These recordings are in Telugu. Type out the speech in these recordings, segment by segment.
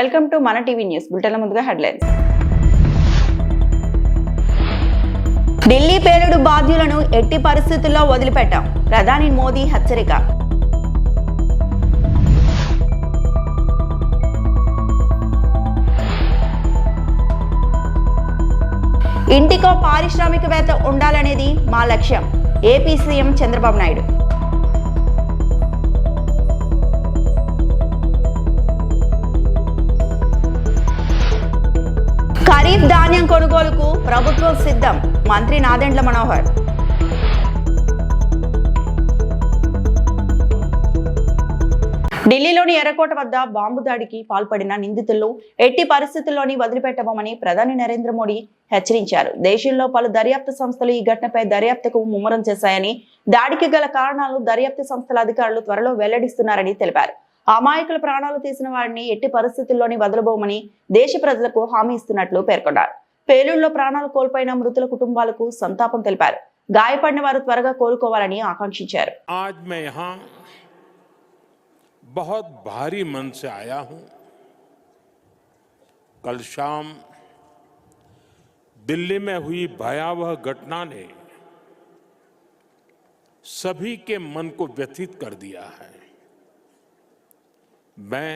వెల్కమ్ టు మన టీవీ న్యూస్ బులెటిన్ల ముందుగా హెడ్లైన్స్. ఢిల్లీ పేలుడు బాధ్యులను ఎట్టి పరిస్థితుల్లో వదిలిపెట్టాం, ప్రధాని మోదీ హెచ్చరిక. ఇంటికో పారిశ్రామికవేత్త ఉండాలనేది మా లక్ష్యం, ఏపీ సీఎం చంద్రబాబు నాయుడు. ఖరీఫ్ ధాన్యం కొనుగోలుకు ప్రభుత్వం సిద్ధం, మంత్రి నాదెండ్ల మనోహర్. ఢిల్లీలోని ఎర్రకోట వద్ద బాంబు దాడికి పాల్పడిన నిందితులను ఎట్టి పరిస్థితుల్లోని వదిలిపెట్టబోమని ప్రధాని నరేంద్ర మోడీ హెచ్చరించారు. దేశంలో పలు దర్యాప్తు సంస్థలు ఈ ఘటనపై దర్యాప్తుకు ముమ్మరం చేశాయని, దాడికి గల కారణాలు దర్యాప్తు సంస్థల అధికారులు త్వరలో వెల్లడిస్తున్నారని తెలిపారు. అమాయకుల ప్రాణాలు తీసిన వారిని ఎట్టి పరిస్థితుల్లోని వదలబోమని దేశ ప్రజలకు హామీ ఇస్తున్నట్లు పేర్కొన్నారు. పేలుళ్లో ప్రాణాలు కోల్పోయిన మృతుల కుటుంబాలకు సంతాపం తెలిపారు. గాయపడిన వారు త్వరగా కోలుకోవాలని ఆకాంక్షించారు. बहुत भारी मन से आया हूं। कल शाम दिल्ली में हुई भयावह घटना ने सभी के मन को व्यथित कर दिया है। मैं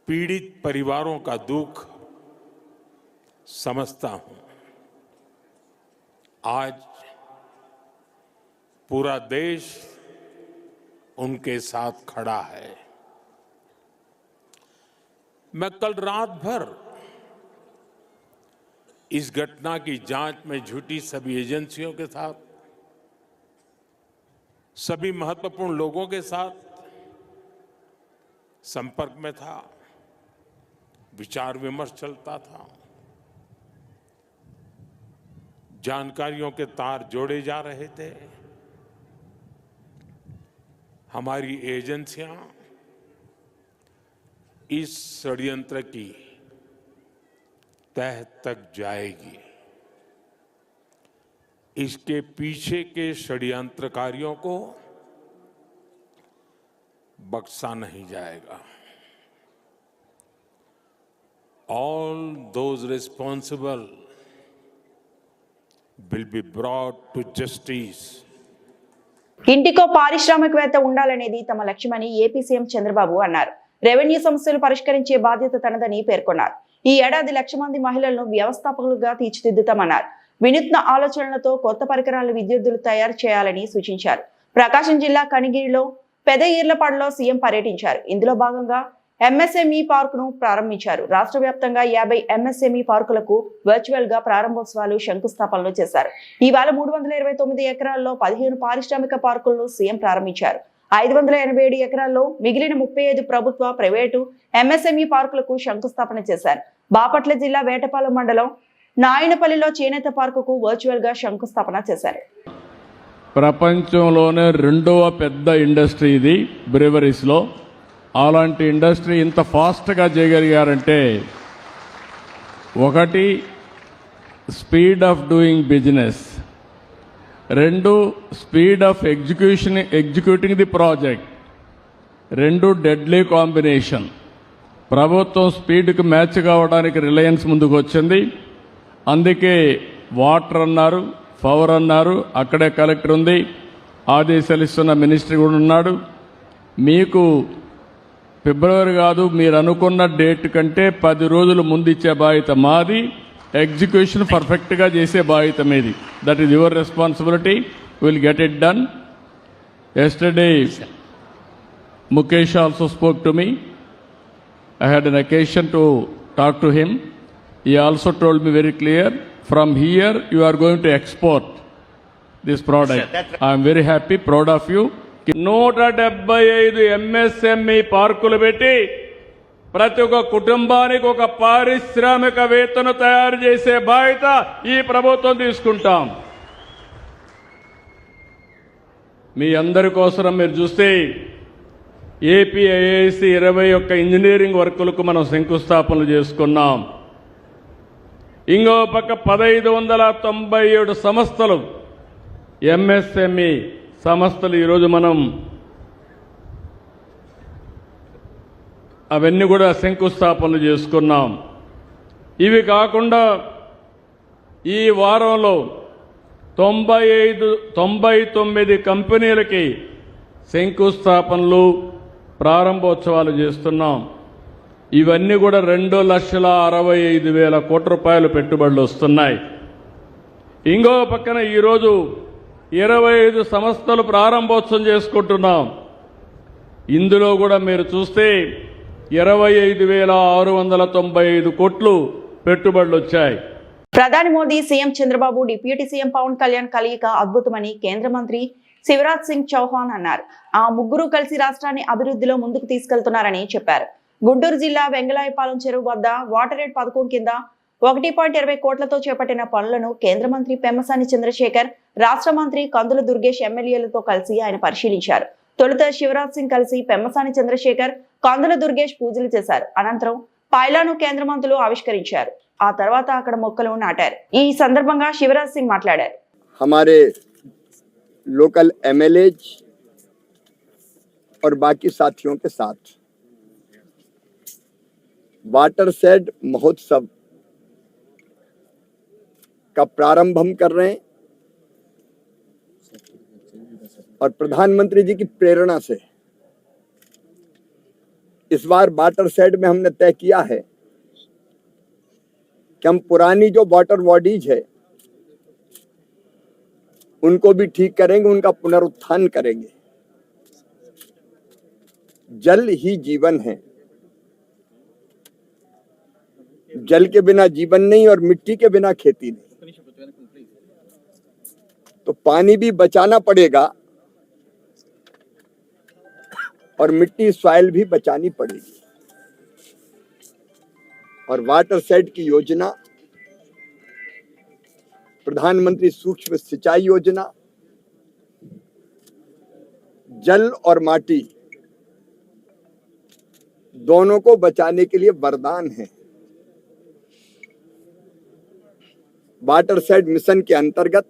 पीड़ित परिवारों का दुख समझता हूं। आज पूरा देश उनके साथ खड़ा है। मैं कल रात भर इस घटना की जांच में जुटी सभी एजेंसियों के साथ, सभी महत्वपूर्ण लोगों के साथ संपर्क में था, विचार विमर्श चलता था, जानकारियों के तार जोड़े जा रहे थे। हमारी एजेंसियां इस षड्यंत्र की तह तक जाएगी। इसके पीछे के षड्यंत्रकारियों को बख्शा नहीं जाएगा। All those responsible will be brought to justice. ఇంటికో పారిశ్రామికవేత్త ఉండాలనేది తమ లక్ష్యమని ఏపీ సీఎం చంద్రబాబు అన్నారు. రెవెన్యూ సమస్యలు పరిష్కరించే బాధ్యత తనదని పేర్కొన్నారు. ఈ ఏడాది 1,00,000 మంది మహిళలను వ్యవస్థాపకులుగా తీర్చిదిద్దుతామన్నారు. వినూత్న ఆలోచనలతో కొత్త పరికరాలను విద్యార్థులు తయారు చేయాలని సూచించారు. ప్రకాశం జిల్లా కనిగిరిలో పెద ఈర్లపాడులో సీఎం పర్యటించారు. ఇందులో భాగంగా ఎంఎస్ఎంఈ పార్కును ప్రారంభించారు. రాష్ట్ర వ్యాప్తంగా 50 ఎంఎస్ఎంఈ పార్కులకు వర్చువల్ గా ప్రారంభోత్సవాలు, శంకుస్థాపనలు చేశారు. ఈవేళ 329 ఎకరాల్లో 15 పారిశ్రామిక పార్కులను సీఎం ప్రారంభించారు. 587 ఎకరాల్లో మిగిలిన 35 ప్రభుత్వ, ప్రైవేటు ఎంఎస్ఎంఈ పార్కులకు శంకుస్థాపన చేశారు. బాపట్ల జిల్లా వేటపాలెం మండలం నాయనపల్లిలో చేనేత పార్కుకు వర్చువల్ గా శంకుస్థాపన చేశారు. ప్రపంచంలోనే 2వ పెద్ద ఇండస్ట్రీ ఇది బ్రేవరీస్ లో. అలాంటి ఇండస్ట్రీ ఇంత ఫాస్ట్గా చేయగలిగారంటే, ఒకటి speed of doing business, 2 speed of executing the project, 2 deadly combination. ప్రభుత్వం స్పీడ్కి మ్యాచ్ కావడానికి రిలయన్స్ ముందుకు వచ్చింది. అందుకే వాటర్ అన్నారు, పవర్ అన్నారు, అక్కడే కలెక్టర్ ఉంది, ఆదేశాలు ఇస్తున్న మినిస్టర్ కూడా ఉన్నాడు. మీకు ఫిబ్రవరి కాదు, మీరు అనుకున్న డేట్ కంటే 10 రోజులు ముందు ఇచ్చే బాధ్యత మాది, ఎగ్జిక్యూషన్ పర్ఫెక్ట్గా చేసే బాధ్యత మీది. That is your responsibility. Will get it done. Yesterday Mukesh also spoke to me. I had an occasion to talk to him. He also told me very clear, from here you are going to export this product. I am very happy, proud of you. 175 MSME పార్కులు పెట్టి ప్రతి ఒక్క కుటుంబానికి ఒక పారిశ్రామికవేత్తను తయారు చేసే బాధ్యత ఈ ప్రభుత్వం తీసుకుంటాం. మీ అందరి కోసం మీరు చూస్తే ఏపీ ఐఐసి 21 ఇంజనీరింగ్ వర్కులకు మనం శంకుస్థాపనలు చేసుకున్నాం. ఇంకో పక్క 1597 సంస్థలు ఎంఎస్ఎంఈ సంస్థలు ఈరోజు మనం అవన్నీ కూడా శంకుస్థాపనలు చేసుకున్నాం. ఇవి కాకుండా ఈ వారంలో 99 కంపెనీలకి శంకుస్థాపనలు ప్రారంభోత్సవాలు చేస్తున్నాం. ఇవన్నీ కూడా 2,65,000 కోట్ల రూపాయలు పెట్టుబడులు వస్తున్నాయి. ఇంకో పక్కన ఈరోజు 25 సంస్థలు ప్రారంభోత్సవం చేసుకుంటున్నాం. ఇందులో కూడా మీరు చూస్తే 25,695 కోట్లు పెట్టుబడులు వచ్చాయి. ప్రధాని Modi, CM Chandrababu, deputy CM Pawan Kalyan కలయిక అద్భుతమని కేంద్ర మంత్రి శివరాజ్ సింగ్ చౌహాన్ అన్నారు. ఆ ముగ్గురు కలిసి రాష్ట్రాన్ని అభివృద్ధిలో ముందుకు తీసుకెళ్తున్నారని చెప్పారు. గుంటూరు జిల్లా వెంగళాయపాలెం చెరువు వద్ద వాటర్ ఎయిడ్ పథకం కింద 1.20 కోట్లతో చేపట్టిన పనులను కేంద్ర మంత్రి పెమ్మసాని చంద్రశేఖర్, రాష్ట్ర మంత్రి కందుల దుర్గేష్ ఎమ్మెల్యేలతో కలిసి ఆయన పరిశీలించారు. తొలుత శివరాజ్ సింగ్ కలిసి పెమ్మసాని చంద్రశేఖర్, కందుల దుర్గేష్ పూజలు చేశారు. అనంతరం పైలాను కేంద్ర మంత్రులు ఆవిష్కరించారు. ఆ తర్వాత అక్కడ మొక్కలు నాటారు. ఈ సందర్భంగా శివరాజ్ సింగ్ మాట్లాడారు. हमारे लोकल एमएलए और बाकी साथियों के साथ वाटर शेड महोत्सव का प्रारंभ हम कर रहे हैं और प्रधानमंत्री जी की प्रेरणा से इस बार वाटर शेड में हमने तय किया है कि हम पुरानी जो वाटर बॉडीज है उनको भी ठीक करेंगे, उनका पुनरुत्थान करेंगे। जल ही जीवन है, जल के बिना जीवन नहीं और मिट्टी के बिना खेती नहीं। तो पानी भी बचाना पड़ेगा और मिट्टी सॉइल भी बचानी पड़ेगी। और वाटर शेड की योजना, प्रधानमंत्री सूक्ष्म सिंचाई योजना, जल और माटी दोनों को बचाने के लिए वरदान है। वाटर शेड मिशन के अंतर्गत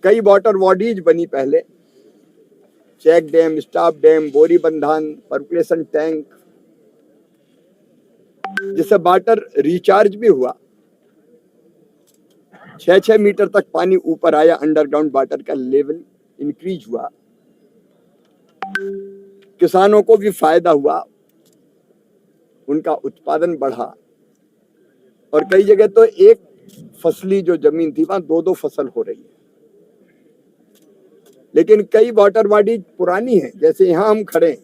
कई वाटर बॉडीज बनी पहले, चेक डैम, स्टाफ डैम, बोरी बंधान, पर्कुलेशन टैंक, जिससे वाटर रिचार्ज भी हुआ। 6-6 मीटर तक पानी ऊपर आया, अंडरग्राउंड वाटर का लेवल इंक्रीज हुआ, किसानों को भी फायदा हुआ, उनका उत्पादन बढ़ा और कई जगह तो एक फसली जो जमीन थी वहां 2-2 फसल हो रही है। लेकिन कई वाटर बॉडी पुरानी है, जैसे यहां हम खड़े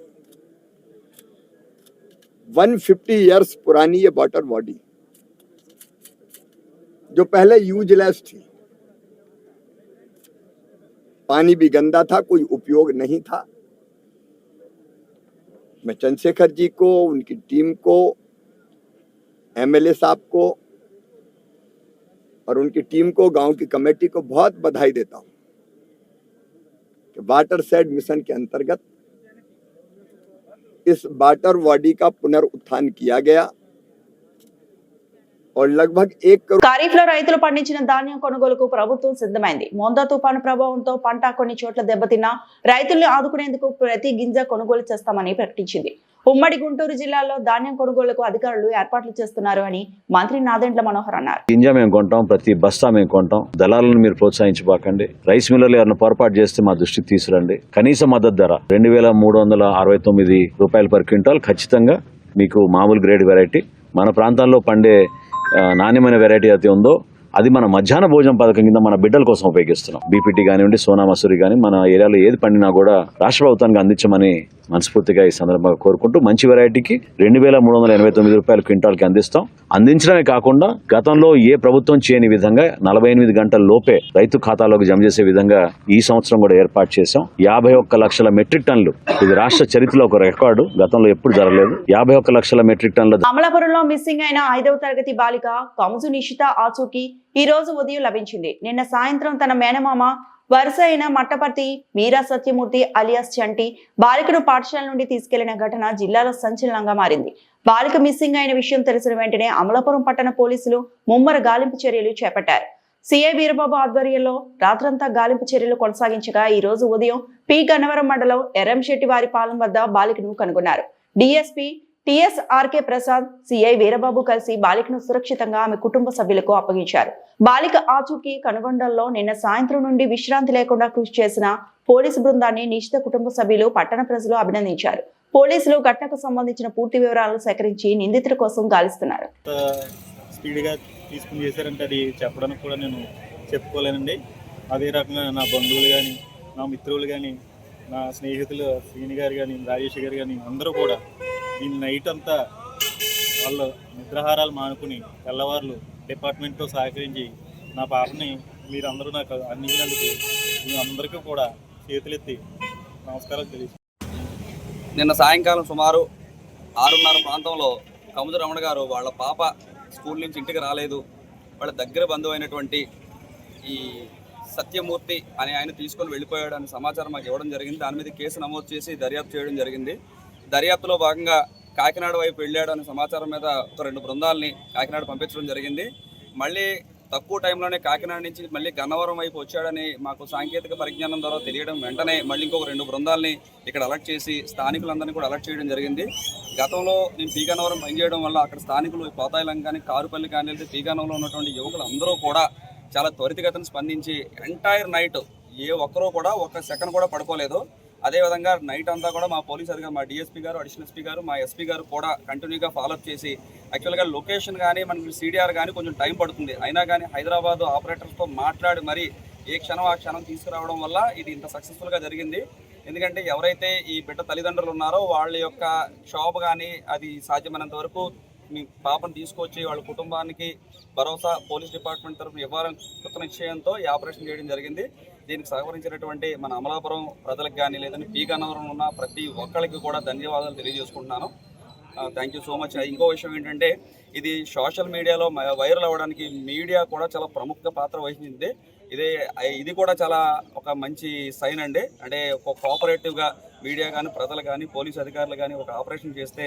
150 इयर्स पुरानी ये वाटर बॉडी जो पहले यूजलेस थी, पानी भी गंदा था, कोई उपयोग नहीं था। मैं चंद्रशेखर जी को, उनकी टीम को, एमएलए साहब को और उनकी टीम को, गांव की कमेटी को बहुत बधाई देता हूं कि वाटर शेड मिशन के अंतर्गत इस वाटर बॉडी का पुनरुत्थान किया गया और लगभग 1 करोड़। ఖరీఫ్ లో రైతులు పండించిన ధాన్యం కొనుగోలుకు ప్రభుత్వం సిద్ధమైంది. మోందా తుఫాను ప్రభావంతో పంట కొన్ని చోట్ల దెబ్బతిన్నా రైతుల్ని ఆదుకునేందుకు ప్రతి గింజ కొనుగోలు చేస్తామని ప్రకటించింది. ఉమ్మడి గుంటూరు జిల్లాలో ధాన్యం కొనుగోలుకు అధికారులు ఏర్పాట్లు చేస్తున్నారు అని మంత్రి నాదెండ్ల మనోహర్ అన్నారు. గింజ మేము కొంటాం, ప్రతి బస్తా మేము కొంటాం. దళాలను మీరు ప్రోత్సహించబాకండి. రైస్ మిల్లర్లు ఎవరైనా పొరపాటు చేస్తే మా దృష్టికి తీసుకురండి. కనీస మద్దతు ధర 2,369 రూపాయలు పర్ క్వింటాల్ ఖచ్చితంగా మీకు మామూలు గ్రేడ్ వెరైటీ. మన ప్రాంతాల్లో పండే నాణ్యమైన వెరైటీ అయితే ఉందో అది మన మధ్యాహ్న భోజన పథకం కింద మన బిడ్డల కోసం ఉపయోగిస్తున్నాం. బీపీటీ కానివ్వండి, సోనా మసూరి కానీ మన ఏరియాలో ఏది పండినా కూడా రాష్ట్ర ప్రభుత్వానికి అందించమని మనస్ఫూర్తిగా ఈ సందర్భంగా కోరుకుంటూ మంచి వెరైటీకి 2,389 రూపాయల క్వింటాల్కి అందిస్తాం. అందించడమే కాకుండా గతంలో ఏ ప్రభుత్వం చేయని విధంగా 48 గంటల లోపే రైతు ఖాతాలోకి జమ చేసే విధంగా ఈ సంవత్సరం కూడా ఏర్పాటు చేశాం. 51 లక్షల మెట్రిక్ టన్నులు, ఇది రాష్ట్ర చరిత్రలో ఒక రికార్డు, గతంలో ఎప్పుడు జరగలేదు. 51 లక్షల మెట్రిక్ టన్నుల. అమలాపురంలో మిస్సింగ్ అయిన 5వ తరగతి బాలిక కముజు నిషిత ఆచూకీ ఈ రోజు ఉదయం లభించింది. నిన్న సాయంత్రం తన మేనమామ వరుస అయిన మట్టపర్తి మీరా సత్యమూర్తి అలియాస్ చంటి బాలికను పాఠశాల నుండి తీసుకెళ్లిన ఘటన జిల్లాలో సంచలనంగా మారింది. బాలిక మిస్సింగ్ అయిన విషయం తెలిసిన వెంటనే అమలాపురం పట్టణ పోలీసులు ముమ్మర గాలింపు చర్యలు చేపట్టారు. సిఐ వీరబాబు ఆధ్వర్యంలో రాత్రంతా గాలింపు చర్యలు కొనసాగించగా ఈ రోజు ఉదయం పి గన్నవరం మండలం ఎర్రంశెట్టివారిపాలెం వద్ద బాలికను కనుగొన్నారు. డీఎస్పీ టిఎస్ఆర్కే ప్రసాద్, సిఐ వీరబాబు కలిసి బాలికను సురక్షితంగా ఆమె కుటుంబ సభ్యులకు అప్పగించారు. బాలిక ఆచూకీ కనుగొనడంలో నిన్న సాయంత్రం నుండి విశ్రాంతి లేకుండా కృషి చేసిన పోలీసు బృందాన్ని నిశ్చిత కుటుంబ సభ్యులు, పట్టణ ప్రజలు అభినందించారు. పోలీసులు ఘటనకు సంబంధించిన పూర్తి వివరాలను సేకరించి నిందితుల కోసం గాలిస్తున్నారు. స్పీడ్గా తీసుకుని చేశారంటే అది చెప్పడానికి కూడా నేను చెప్పుకోలేనండి. అదే రకంగా నా బంధువులు కానీ, నా మిత్రులు కానీ, నా స్నేహితులు శ్రీని గారు కానీ, రాజేష్ గారు కానీ అందరూ కూడా దీన్ని నైట్ అంతా వాళ్ళు నిద్రాహారాలు మానుకుని తెల్లవారులు డిపార్ట్మెంట్తో సహకరించి నా పాపని మీరందరూ నాకు అందించినందుకు మీ అందరికీ కూడా చేతులెత్తి నమస్కారాలు తెలియజేస్తాను. నిన్న సాయంకాలం సుమారు 6:30 ప్రాంతంలో కముదు రమణ గారు వాళ్ళ పాప స్కూల్ నుంచి ఇంటికి రాలేదు, వాళ్ళ దగ్గర బంధువు అయినటువంటి ఈ సత్యమూర్తి అనే ఆయన తీసుకొని వెళ్ళిపోయాడు అనే సమాచారం మాకు ఇవ్వడం జరిగింది. దాని మీద కేసు నమోదు చేసి దర్యాప్తు చేయడం జరిగింది. దర్యాప్తులో భాగంగా కాకినాడ వైపు వెళ్ళాడు అనే సమాచారం మీద ఒక 2 బృందాలని కాకినాడ పంపించడం జరిగింది. మళ్ళీ తక్కువ టైంలోనే కాకినాడ నుంచి మళ్ళీ గన్నవరం వైపు వచ్చాడని మాకు సాంకేతిక పరిజ్ఞానం ద్వారా తెలియడం వెంటనే మళ్ళీ ఇంకొక 2 బృందాలని ఇక్కడ అలర్ట్ చేసి స్థానికులందరినీ కూడా అలర్ట్ చేయడం జరిగింది. గతంలో నేను పీగన్నవరం పనిచేయడం వల్ల అక్కడ స్థానికులు పోతాయిలం కానీ, కారుపల్లి కానీ, వెళ్తే పీగన్నవరంలో ఉన్నటువంటి యువకులు అందరూ కూడా చాలా త్వరితగతిన స్పందించి ఎంటైర్ నైట్ ఏ ఒక్కరూ కూడా ఒక్క సెకండ్ కూడా పడుకోలేదు. అదేవిధంగా నైట్ అంతా కూడా మా పోలీస్ అధికారులు, మా డిఎస్పీ గారు, అడిషనల్ ఎస్పీ గారు, మా ఎస్పీ గారు కూడా కంటిన్యూగా ఫాలోఅప్ చేసి యాక్చువల్గా లొకేషన్ కానీ మనకి సిడిఆర్ కానీ కొంచెం టైం పడుతుంది. అయినా కానీ హైదరాబాద్ ఆపరేటర్స్తో మాట్లాడి మరి ఏ క్షణం ఆ క్షణం తీసుకురావడం వల్ల ఇది ఇంత సక్సెస్ఫుల్గా జరిగింది. ఎందుకంటే ఎవరైతే ఈ బిడ్డ తల్లిదండ్రులు ఉన్నారో వాళ్ళ యొక్క షాప్ కానీ అది సాధ్యమైనంత వరకు మీ పాపను తీసుకొచ్చి వాళ్ళ కుటుంబానికి భరోసా పోలీస్ డిపార్ట్మెంట్ తరఫున ఇవ్వాలని కృత నిశ్చయంతో ఈ ఆపరేషన్ చేయడం జరిగింది. దీనికి సహకరించినటువంటి మన అమలాపురం ప్రజలకు కానీ, లేదంటే పీగన్నవరం ఉన్న ప్రతి ఒక్కరికి కూడా ధన్యవాదాలు తెలియజేసుకుంటున్నాను. Thank you so much. ఇంకో విషయం ఏంటంటే ఇది సోషల్ మీడియాలో వైరల్ అవ్వడానికి మీడియా కూడా చాలా ప్రముఖ పాత్ర వహించింది. ఇది కూడా చాలా ఒక మంచి సైన్ అండి. అంటే ఒక కోఆపరేటివ్గా మీడియా కానీ, ప్రజలు కానీ, పోలీసు అధికారులు కానీ ఒక ఆపరేషన్ చేస్తే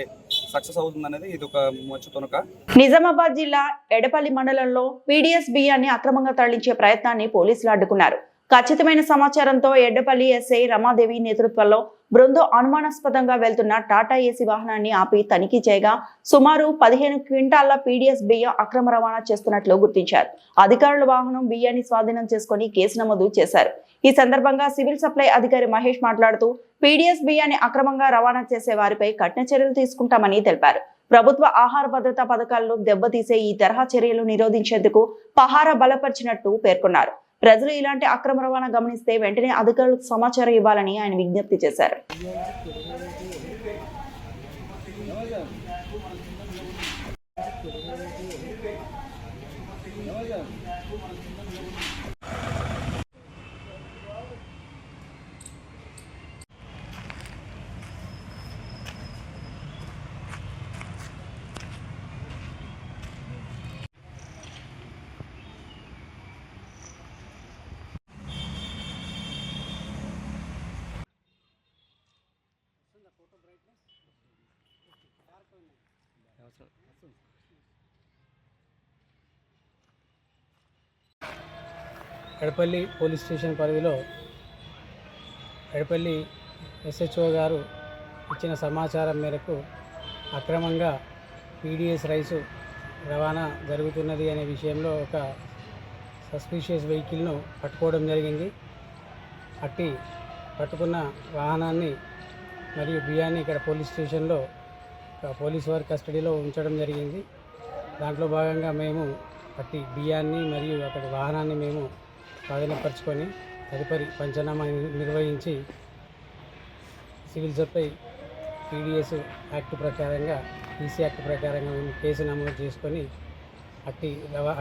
సక్సెస్ అవుతుందనేది ఇది ఒక మంచి తునక. నిజామాబాద్ జిల్లా ఎడపల్లి మండలంలో పీడీఎస్ బియ్యాన్ని అక్రమంగా తరలించే ప్రయత్నాన్ని పోలీసులు అడ్డుకున్నారు. ఖచ్చితమైన సమాచారంతో ఎడ్డపల్లి ఎస్ఐ రమాదేవి నేతృత్వంలో బృందం అనుమానాస్పదంగా వెళ్తున్న టాటా ఏసీ వాహనాన్ని ఆపి తనిఖీ చేయగా సుమారు 15 క్వింటాళ్ల పీడీఎస్ బియ్యం అక్రమ రవాణా చేస్తున్నట్లు గుర్తించారు. అధికారుల వాహనం బియ్యాన్ని స్వాధీనం చేసుకుని కేసు నమోదు చేశారు. ఈ సందర్భంగా సివిల్ సప్లై అధికారి మహేష్ మాట్లాడుతూ పీడీఎస్ బియ్యాన్ని అక్రమంగా రవాణా చేసే వారిపై కఠిన చర్యలు తీసుకుంటామని తెలిపారు. ప్రభుత్వ ఆహార భద్రతా పథకాలను దెబ్బతీసే ఈ తరహా చర్యలు నిరోధించేందుకు పహారా బలపరిచినట్టు పేర్కొన్నారు. ప్రజలు ఇలాంటి అక్రమ రవాణా గమనిస్తే వెంటనే అధికారులకు సమాచారం ఇవ్వాలని ఆయన విజ్ఞప్తి చేశారు. ఎడపల్లి పోలీస్ స్టేషన్ పరిధిలో ఎడపల్లి ఎస్హెచ్ఓ గారు ఇచ్చిన సమాచారం మేరకు అక్రమంగా పీడీఎస్ రైసు రవాణా జరుగుతున్నది అనే విషయంలో ఒక సస్పిషియస్ వెహికల్ను పట్టుకోవడం జరిగింది. అట్టి పట్టుకున్న వాహనాన్ని మరియు బియ్యాన్ని ఇక్కడ పోలీస్ స్టేషన్లో పోలీసు వారి కస్టడీలో ఉంచడం జరిగింది. దాంట్లో భాగంగా మేము అట్టి బియ్యాన్ని మరియు అక్కడి వాహనాన్ని మేము స్వాధీనపరుచుకొని తదుపరి పంచనామా నిర్వహించి సివిల్ సప్లై పీడీఎస్ యాక్ట్ ప్రకారంగా, ఈసీ యాక్ట్ ప్రకారంగా మేము కేసు నమోదు చేసుకొని అట్టి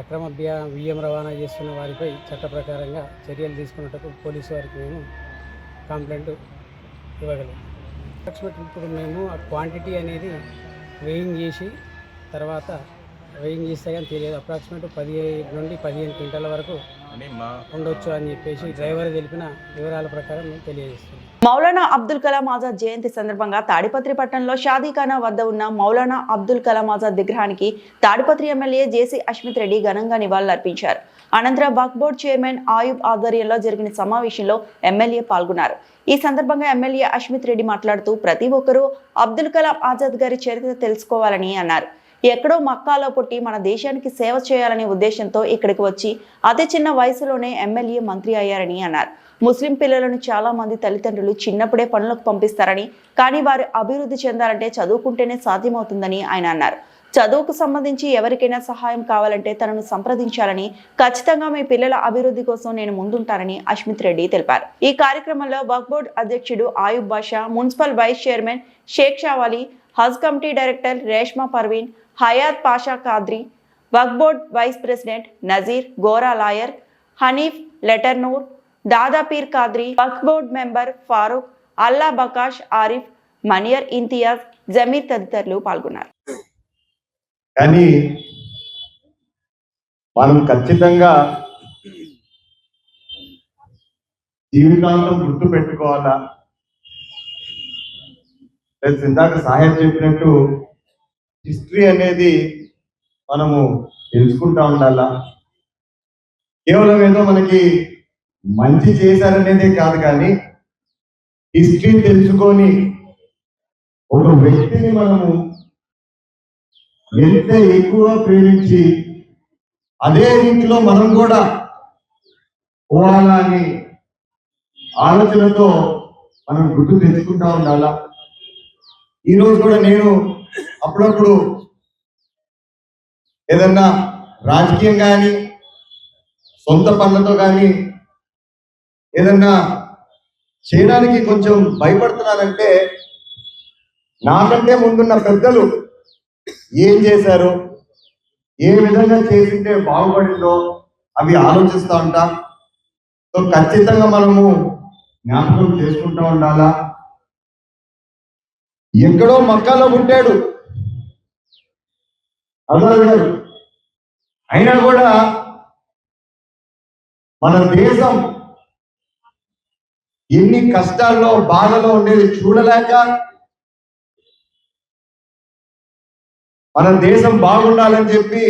అక్రమ బియ్యం రవాణా చేస్తున్న వారిపై చట్ట ప్రకారంగా చర్యలు తీసుకున్నట్టుకు పోలీసు వారికి మేము కంప్లైంట్ ఇవ్వగలం. ఇప్పుడు మేము ఆ క్వాంటిటీ అనేది వెయింగ్ చేసి తర్వాత వెయింగ్ చేస్తే కానీ తెలియదు. అప్రాక్సిమేట్ 10 నుండి 15 క్వింటాల వరకు ఉండొచ్చు అని చెప్పేసి డ్రైవర్ తెలిపిన వివరాల ప్రకారం మేము తెలియజేస్తున్నాం. మౌలానా అబ్దుల్ కలాం ఆజాద్ జయంతి సందర్భంగా తాడిపత్రి పట్టణంలో షాదీఖానా వద్ద ఉన్న మౌలానా అబ్దుల్ కలాం ఆజాద్ విగ్రహానికి తాడిపత్రి ఎమ్మెల్యే జేసీ అశ్మిత్ రెడ్డి ఘనంగా నివాళులర్పించారు. అనంతరం వక్ఫ్ బోర్డు చైర్మన్ ఆయుబ్ ఆధ్వర్యంలో జరిగిన సమావేశంలో ఎమ్మెల్యే పాల్గొన్నారు. ఈ సందర్భంగా ఎమ్మెల్యే అష్మిత్ రెడ్డి మాట్లాడుతూ ప్రతి ఒక్కరూ అబ్దుల్ కలాం ఆజాద్ గారి చరిత్ర తెలుసుకోవాలని అన్నారు. ఎక్కడో మక్కాలో పుట్టి మన దేశానికి సేవ చేయాలనే ఉద్దేశంతో ఇక్కడికి వచ్చి అతి చిన్న వయసులోనే ఎమ్మెల్యే మంత్రి అయ్యారని అన్నారు. ముస్లిం పిల్లలను చాలా మంది తల్లిదండ్రులు చిన్నప్పుడే పనులకు పంపిస్తారని, కానీ వారు అభివృద్ధి చెందాలంటే చదువుకుంటేనే సాధ్యమవుతుందని ఆయన అన్నారు. చదువుకు సంబంధించి ఎవరికైనా సహాయం కావాలంటే తనను సంప్రదించాలని, ఖచ్చితంగా మీ పిల్లల అభివృద్ధి కోసం నేను ముందుంటానని అష్మిత్ రెడ్డి తెలిపారు. ఈ కార్యక్రమంలో వక్ఫ్ బోర్డు అధ్యక్షుడు Ayub Basha, municipal vice chairman Shaik Shavali, Haj committee director Reshma Parveen, Hayat Pasha Qadri, Waqf board vice president Nazeer, Gora lawyer Hanif లెటర్నూర్, దాదాపీర్ కాద్రి, వక్ఫ్ బోర్డు మెంబర్ ఫారూక్, అల్లా బకాష్, ఆరిఫ్, మనియర్ ఇంతియాజ్, జమీర్ తదితరులు పాల్గొన్నారు. కానీ మనం ఖచ్చితంగా జీవితాంతం గుర్తు పెట్టుకోవాలా. ఇందాక సాయం చెప్పినట్టు హిస్టరీ అనేది మనము తెలుసుకుంటా ఉండాలా. కేవలం ఏదో మనకి మంచి చేశారనేదే కాదు, కానీ హిస్టరీ తెలుసుకొని ఒక వ్యక్తిని మనము ఎంత ఎక్కువ ప్రేమించి అదే రీతిలో మనం కూడా పోవాలని ఆలోచనతో మనం గుర్తు తెచ్చుకుంటా ఉండాలా. ఈరోజు కూడా నేను అప్పుడప్పుడు ఏదన్నా రాజకీయం కానీ సొంత పనులతో కానీ ఏదన్నా చేయడానికి కొంచెం భయపడుతున్నానంటే నాకంటే ముందున్న పెద్దలు ఏం చేశారో, ఏ విధంగా చేసింటే బాగుపడిందో అవి ఆలోచిస్తూ ఉంటా. సో ఖచ్చితంగా మనము జ్ఞాపకం చేసుకుంటూ ఉండాలా. ఎక్కడో మక్కాలో పుట్టాడు ఆజాద్ గారు, అయినా కూడా మన దేశం ఎన్ని కష్టాల్లో బాధలో ఉండేది చూడలేక మన దేశం బాగుండాలని చెప్పి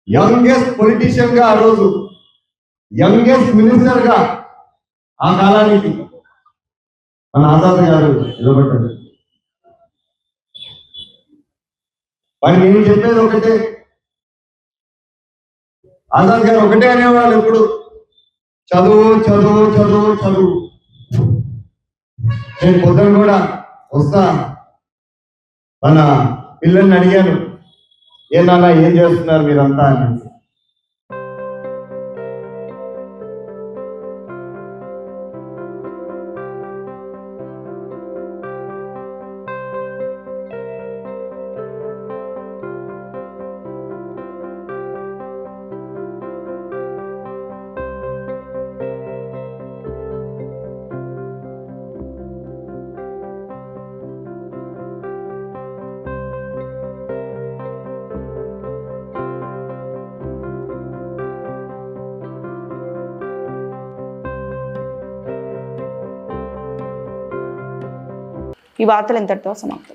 యంగెస్ట్ పొలిటీషియన్ గా, ఆ రోజు యంగెస్ట్ మినిస్టర్ గా ఆ కాలానికి మన ఆజాద్ గారు నిలబడ్డాడు. మరి నేను చెప్పేది ఒకటే, ఆజాద్ గారు ఒకటే అనేవాళ్ళు ఎప్పుడు, చదువు చదువు చదువు చదువు. నేను పొద్దున కూడా వస్తా మన పిల్లల్ని అడిగాను, నాన్న ఏం చేస్తున్నారు మీరంతా అని. ఈ వార్తలు ఇంతటితో సమాప్తం.